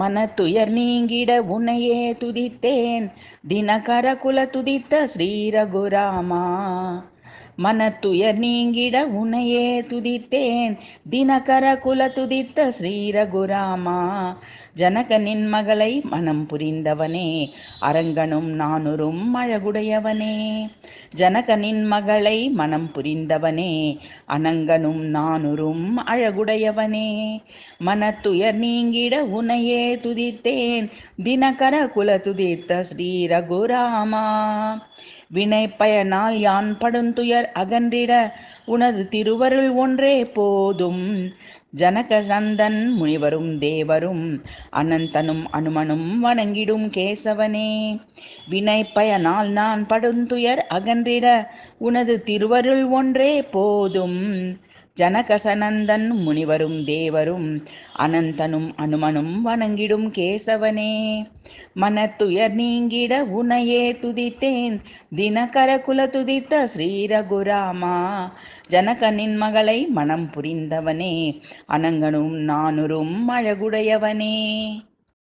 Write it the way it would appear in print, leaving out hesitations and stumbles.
மனத்துயர் நீங்கிட உன்னையே துதித்தேன் தினகர குல துதித்த ஸ்ரீ ரகுராமா. மனத்துயர் நீங்கிட உன்னையே துதித்தேன் தினகர குல துதித்த ஸ்ரீ ரகுராமா. ஜனகனின் மகளை மனம் புரிந்தவனே, அரங்கனும் நானுரும் அழகுடையவனே. ஜனகனின் மகளை மனம் புரிந்தவனே, அனங்கனும் நானுரும் அழகுடையவனே. மனத்துயர் நீங்கிட உன்னையே துதித்தேன் தினகர குல துதித்த ஸ்ரீ ரகுராமா. வினை பயனால் யான் படுந்துயர் அகன்றிட உனது திருவருள் ஒன்றே போதும். ஜனக சந்தன் முனிவரும் தேவரும் அனந்தனும் அனுமனும் வணங்கிடும் கேசவனே. வினை பயனால் நான் படுந்துயர் அகன்றிட உனது திருவருள் ஒன்றே போதும். ஜனகசனந்தன் முனிவரும் தேவரும் அனந்தனும் அனுமனும் வணங்கிடும் கேசவனே. மனத்துயர் நீங்கிட உன்னையே துதித்தேன் தினகர குல துதித்த ஸ்ரீ ரகுராமா. ஜனகனின் மகளை மனம் புரிந்தவனே, அனங்கனும் நானுரும் அழகுடையவனே.